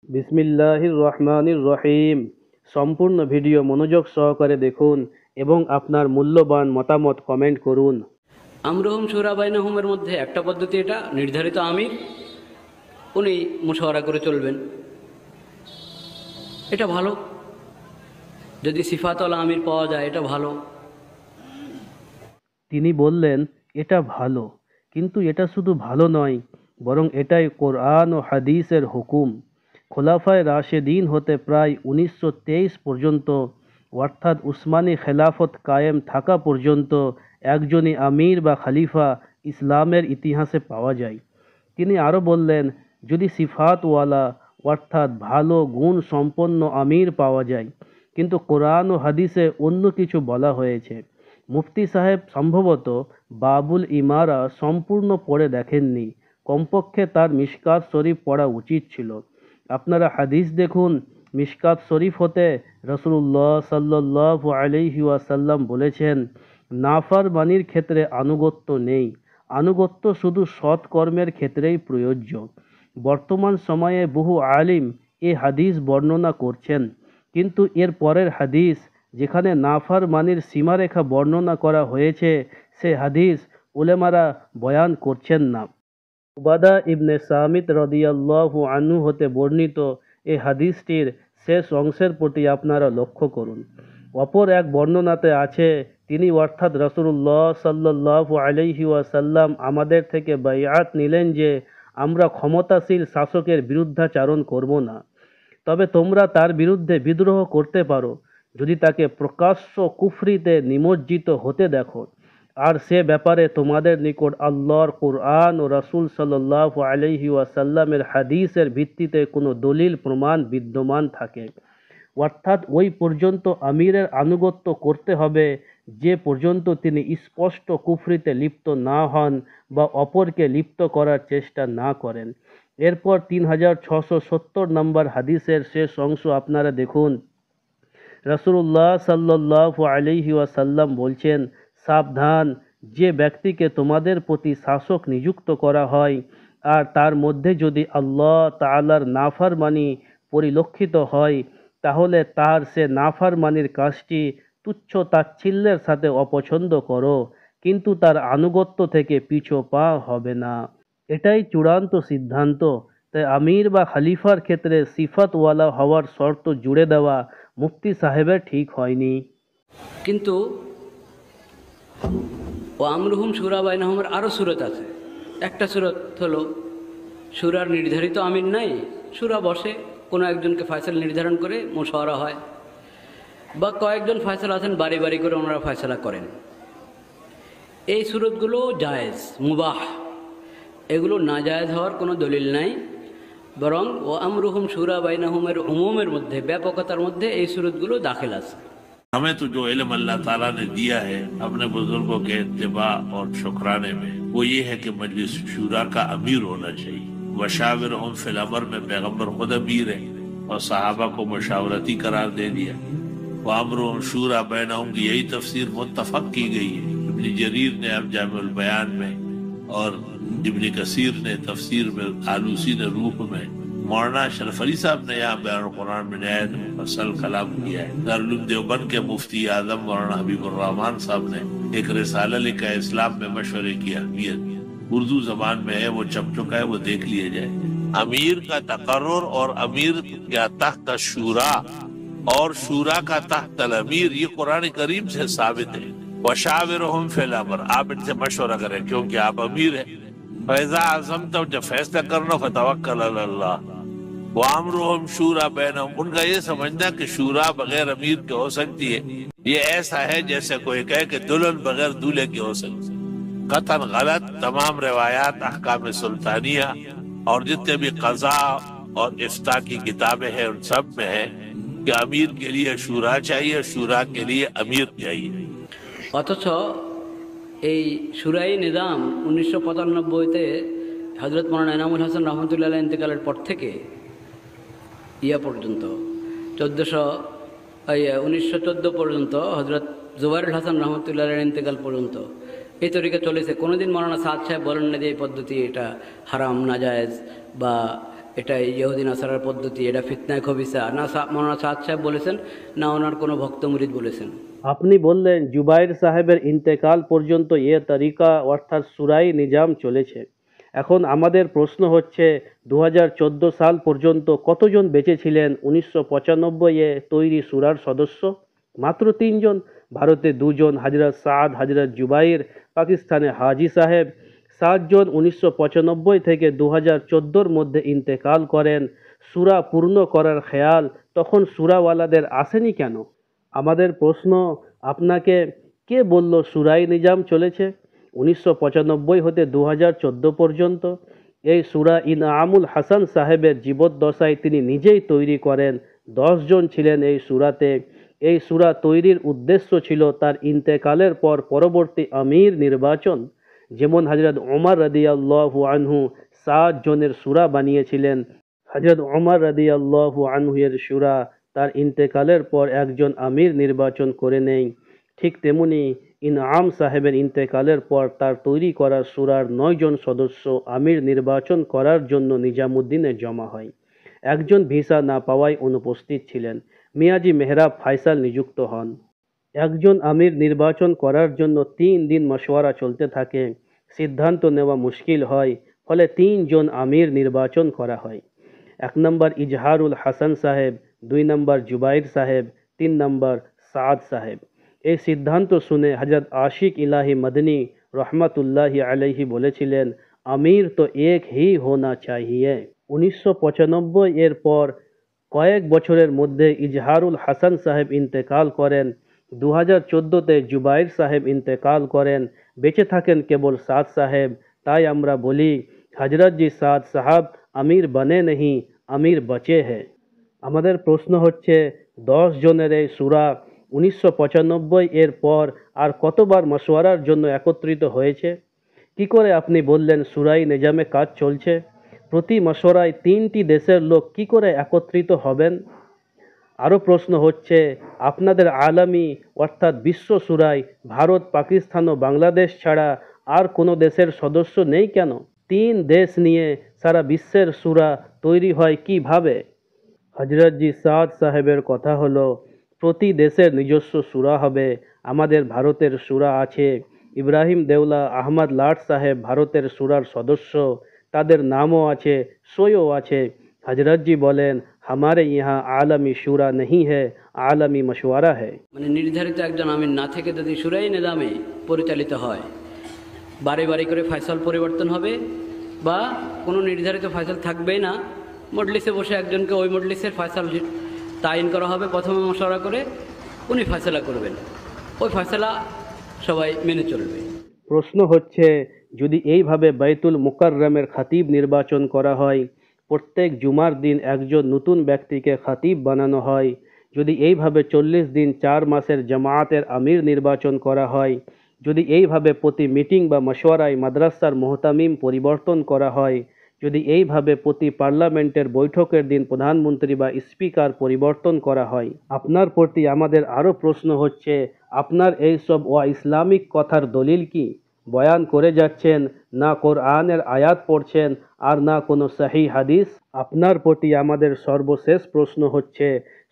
বিসমিল্লাহির রহমানির রহিম। সম্পূর্ণ ভিডিও মনোযোগ সহকারে দেখুন এবং আপনার মূল্যবান মতামত কমেন্ট করুন। আমরুহুম শুরা বাইনাহুমের মধ্যে একটা পদ্ধতি, এটা নির্ধারিত আমির, উনি মুশাওয়ারা করে চলবেন। এটা ভালো, যদি সিফাতল আমির পাওয়া যায় এটা ভালো। তিনি বললেন, এটা ভালো, কিন্তু এটা শুধু ভালো নয়, বরং এটাই কোরআন ও হাদিসের হুকুম। খোলাফায়ে রাশেদিন হতে প্রায় 1923 পর্যন্ত, অর্থাৎ উসমানী খেলাফত কায়েম থাকা পর্যন্ত একজনই আমির বা খলিফা ইসলামের ইতিহাসে পাওয়া যায়। তিনি আরও বললেন, যদি সিফাতওয়ালা অর্থাৎ ভালো গুণ সম্পন্ন আমির পাওয়া যায়, কিন্তু কোরআন ও হাদিসে অন্য কিছু বলা হয়েছে। মুফতি সাহেব সম্ভবত বাবুল ইমারা সম্পূর্ণ পড়ে দেখেননি, কমপক্ষে তার মিশকাত শরীফ পড়া উচিত ছিল। আপনারা হাদিস দেখুন, মিশকাত শরীফ হতে রসুল্লাহ সাল্লাল্লাহু আলাইহি ওয়াসাল্লাম বলেছেন, নাফরমানির ক্ষেত্রে আনুগত্য নেই, আনুগত্য শুধু সৎকর্মের ক্ষেত্রেই প্রযোজ্য। বর্তমান সময়ে বহু আলিম এ হাদিস বর্ণনা করছেন, কিন্তু এর পরের হাদিস যেখানে নাফরমানির সীমারেখা বর্ণনা করা হয়েছে, সে হাদিস উলেমারা বয়ান করছেন না। উবাদা ইবনে সামিত রাদিয়াল্লাহু আনহু হতে বর্ণিত এই হাদিসটির শেষ অংশের প্রতি আপনারা লক্ষ্য করুন। অপর এক বর্ণনাতে আছে, তিনি অর্থাৎ রাসূলুল্লাহ সাল্লাল্লাহু আলাইহি ওয়াসাল্লাম আমাদের থেকে বাইআত নিলেন যে আমরা ক্ষমতাশীল শাসকের বিরুদ্ধাচারণ করব না, তবে তোমরা তার বিরুদ্ধে বিদ্রোহ করতে পারো যদি তাকে প্রকাশ্য কুফরিতে নিমজ্জিত হতে দেখো, আর সে ব্যাপারে তোমাদের নিকট আল্লাহর কুরআন ও রাসূল সাল্লাল্লাহু আলাইহি ওয়াসাল্লামের হাদিসের ভিত্তিতে কোনো দলিল প্রমাণ বিদ্যমান থাকে। অর্থাৎ ওই পর্যন্ত আমিরের আনুগত্য করতে হবে যে পর্যন্ত তিনি স্পষ্ট কুফরিতে লিপ্ত না হন বা অপরকে লিপ্ত করার চেষ্টা না করেন। এরপর 3670 নম্বর হাদিসের শেষ অংশ আপনারা দেখুন। রাসূলুল্লাহ সাল্লাল্লাহু আলাইহি ওয়াসাল্লাম বলছেন, সাবধান, যে ব্যক্তিকে তোমাদের প্রতি শাসক নিযুক্ত করা হয় আর তার মধ্যে যদি আল্লাহ তাআলার নাফরমানি পরিলক্ষিত হয়, তাহলে তার সে নাফরমানির কাজটি তুচ্ছ তাচ্ছিল্যের সাথে অপছন্দ করো, কিন্তু তার আনুগত্য থেকে পিছু পা হবে না। এটাই চূড়ান্ত সিদ্ধান্ত। তাই আমির বা খলিফার ক্ষেত্রে সিফাতওয়ালা হওয়ার শর্ত জুড়ে দেওয়া মুফতি সাহেবের ঠিক হয়নি। কিন্তু ও আমরুহুম শুরা বাইনাহুমের আরও সুরত আছে। একটা সুরত হলো, সুরার নির্ধারিত আমির নাই, সুরা বসে, কোনো একজনকে ফয়সালা নির্ধারণ করে মুশাওয়ারা হয়, বা কয়েকজন ফয়সালা আছেন বাড়ি বাড়ি করে ওনারা ফয়সালা করেন। এই সুরতগুলো জায়েজ, মুবাহ, এগুলো না জায়েজ হওয়ার কোনো দলিল নাই। বরং ও আমরুহুম শুরা বাইনাহুমের উমুমের মধ্যে, ব্যাপকতার মধ্যে এই সুরতগুলো দাখিল আছে। हमें तो जो इल्म अल्लाह ताला ने दिया है अपने बुजुर्गों के इत्तिबा और शुक्राने में, वो ये है कि मजलिस शूरा का अमीर होना चाहिए। वशाविरहुम फिल अमर में पैगम्बर खुद अमीर है और सहाबा को मशावरती करार दे दिया। वो अमरुहुम शूरा बैनहुम की यही तफसीर मुत्तफक की गई है। इब्न जरीर ने अब जामिउल बयान में और इब्न कसीर ने तफसीर में, आलूसी ने रूह में, मौलाना अशरफ अली साहब ने यहाँ बयान कुरान में नहायत मुफस्सल कलाम किया है। दारुल उलूम देवबंद के मुफ्ती आजम मौलाना हबीबुर रहमान साहब ने एक रिसाला लिखा है, इस्लाम में मशवरे की अहमियत, उर्दू जबान में है, वो छप चुका है, वो देख लिया जाए। अमीर का तकर्रुर और अमीर का तख्त शूरा और शूरा का तख्त अमीर, ये कुरान करीम से साबित है। वशाविरहुम फिल अमर, आप इनसे मशवरा करें क्योंकि आप अमीर हैं। फैजा आजम, तो जब फैसला करना फतवक्कल अल्लाह। वामरुहुम शूरा बैनहुम, उनका ये समझना कि शूरा बगैर अमीर के हो सकती है, ये ऐसा है जैसे कोई कहे कि दुल्हन बगैर दूल्हे की हो सकती है। कतन गलत। तमाम रिवायात अहकाम सुल्तानिया और जितने भी कज़ा और इफ्ता की किताबें हैं उन सब में है कि अमीर के लिए शूरा चाहिए, शूरा के लिए अमीर चाहिए। অথচ এই শুরাই নিজাম 1995-তে হজরত মৌলানা এনামুল হাসান রহমতুল্লাহ ইন্তেকালের পর থেকে ইয়া পর্যন্ত 1914 পর্যন্ত, হজরত জুবাইরুল হাসান রহমতুল্লাহ ইন্তেকাল পর্যন্ত এই তরিকা চলেছে। কোনোদিন মৌলানা সাদ সাহেব বলেন না যে এই পদ্ধতি এটা হারাম, নাজায়েজ, বা এটা ইহুদি নাসারার পদ্ধতি, এটা ফিতনায় খবিসা, না মৌলানা সাদ সাহেব বলেছেন, না ওনার কোনো ভক্ত মুরিদ বলেছেন। আপনি বললেন জুবাইর সাহেবের ইন্তেকাল পর্যন্ত এ তরিকা অর্থাৎ সুরাই নিজাম চলেছে। এখন আমাদের প্রশ্ন হচ্ছে 2014 সাল পর্যন্ত কতজন বেঁচে ছিলেন 1995-এ তৈরি সুরার সদস্য? মাত্র 3 জন। ভারতে 2 জন, হযরত সাদ, হযরত জুবাইর, পাকিস্তানে হাজি সাহেব। 7 জন 1995 থেকে 2014-র মধ্যে ইন্তেকাল করেন। সুরা পূর্ণ করার খেয়াল তখন সুরাওয়ালাদের আসেনি কেন? আমাদের প্রশ্ন, আপনাকে কে বলল সুরাই নিজাম চলেছে 1995 হতে 2014 পর্যন্ত? এই সুরা ইনআমুল হাসান সাহেবের জীবদ্দশায় তিনি নিজেই তৈরি করেন। 10 জন ছিলেন এই সুরাতে। এই সুরা তৈরির উদ্দেশ্য ছিল তার ইন্তেকালের পর পরবর্তী আমির নির্বাচন। যেমন হযরত ওমর রাদিয়াল্লাহু আনহু 7 জনের সুরা বানিয়েছিলেন। হযরত ওমর রাদিয়াল্লাহু আনহু এর সুরা তার ইন্তেকালের পর একজন আমির নির্বাচন করে নেয়। ঠিক তেমনি ইনআম সাহেবের ইন্তেকালের পর তার তৈরি করা সুরার 9 জন সদস্য আমির নির্বাচন করার জন্য নিজামুদ্দিনে জমা হয়। একজন ভিসা না পাওয়ায় অনুপস্থিত ছিলেন। মিয়াজি মেহরাব ফাইসাল নিযুক্ত হন। একজন আমির নির্বাচন করার জন্য 3 দিন মশওয়ারা চলতে থাকে। সিদ্ধান্ত নেওয়া মুশকিল হয়, ফলে 3 জন আমির নির্বাচন করা হয়। 1 নম্বর ইজহারুল হাসান সাহেব, 2 নম্বর জুবাইর সাহেব, 3 নম্বর সাদ সাহেব। এই সিদ্ধান্ত শুনে হযরত আশিক ইলাহি মদনী রহমতুল্লাহি আলাইহি বলেছিলেন, আমির তো এক হি হোনা চাহিয়ে। 1995 এর পর কয়েক বছরের মধ্যে ইজহারুল হাসান সাহেব ইন্তেকাল করেন। 2014-তে জুবাইর সাহেব ইন্তেকাল করেন। বেঁচে থাকেন কেবল সাদ সাহেব। তাই আমরা বলি, হযরত জি সাদ সাহাব আমির বনে नहीं, আমির বচে है। আমাদের প্রশ্ন হচ্ছে 10 জনের এই সুরা 1995 এর পর আর কতবার মশওয়ারার জন্য একত্রিত হয়েছে? কি করে আপনি বললেন সুরাই নিজামে কাজ চলছে? প্রতি মশওয়ারায় 3টি দেশের লোক কি করে একত্রিত হবেন? আরও প্রশ্ন হচ্ছে, আপনাদের আলামী অর্থাৎ বিশ্ব সুরায় ভারত, পাকিস্তান ও বাংলাদেশ ছাড়া আর কোনো দেশের সদস্য নেই কেন? 3 দেশ নিয়ে সারা বিশ্বের সুরা তৈরি হয় কিভাবে? হযরত জি সাদ সাহেবের কথা হলো, প্রতি দেশের নিজস্ব সুরা হবে। আমাদের ভারতের সুরা আছে। ইব্রাহিম দেওলা আহমদ লাট সাহেব ভারতের সুরার সদস্য। তাদের নামও আছে, সইও আছে। হযরত জি বলেন, हमारे यहाँ आलमी शुरा नहीं है, आलमी मशवरा है। মানে নির্ধারিত একজন আমির না থেকে যদি সুরাই নিজামে পরিচালিত হয়, বারে বারে করে ফয়সাল পরিবর্তন হবে, বা কোনো নির্ধারিত ফয়সাল থাকবেই না, মজলিসে বসে একজনকে ওই মজলিসের ফয়সাল তাইন করা হবে, প্রথমে মশওয়ারা করে উনি ফয়সালা করবেন, ওই ফয়সালা সবাই মেনে চলবে। প্রশ্ন হচ্ছে, যদি এইভাবে বাইতুল মুকাররমের খতিব নির্বাচন করা হয়, প্রত্যেক জুমার দিন একজন নতুন ব্যক্তিকে খতিব বানানো হয়, যদি এইভাবে 40 দিন 4 মাসের জামায়াতের আমির নির্বাচন করা হয়, যদি এইভাবে প্রতি মিটিং বা মশওয়ারায় মাদ্রাসার মুহতামিম পরিবর্তন করা হয়, যদি এইভাবে প্রতি পার্লামেন্টের বৈঠকের দিন প্রধানমন্ত্রী বা স্পিকার পরিবর্তন করা হয়, আপনার প্রতি আমাদের আরও প্রশ্ন হচ্ছে, আপনার এই সব ইসলামিক কথার দলিল কি? বয়ান করে যাচ্ছেন, না কোরআনের আয়াত পড়ছেন আর না কোনো সহি হাদিস। আপনার প্রতি আমাদের সর্বশেষ প্রশ্ন হচ্ছে,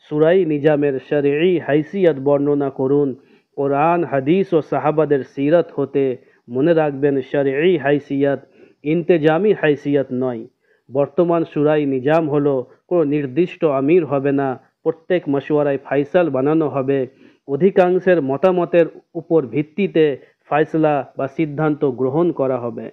সুরাই নিজামের শরঈ হাইসিয়ত বর্ণনা করুন কোরআন, হাদিস ও সাহাবাদের সিরত হতে। মনে রাখবেন, শরঈ হাইসিয়ত ইন্তেজামি হাইসিয়ত নয়। বর্তমান সুরাই নিজাম হলো কোনো নির্দিষ্ট আমির হবে না, প্রত্যেক মশওয়ারায় ফাইসাল বানানো হবে। অধিকাংশের মতামতের উপর ভিত্তিতে ফয়সলা বা সিদ্ধান্ত গ্রহণ করা হবে।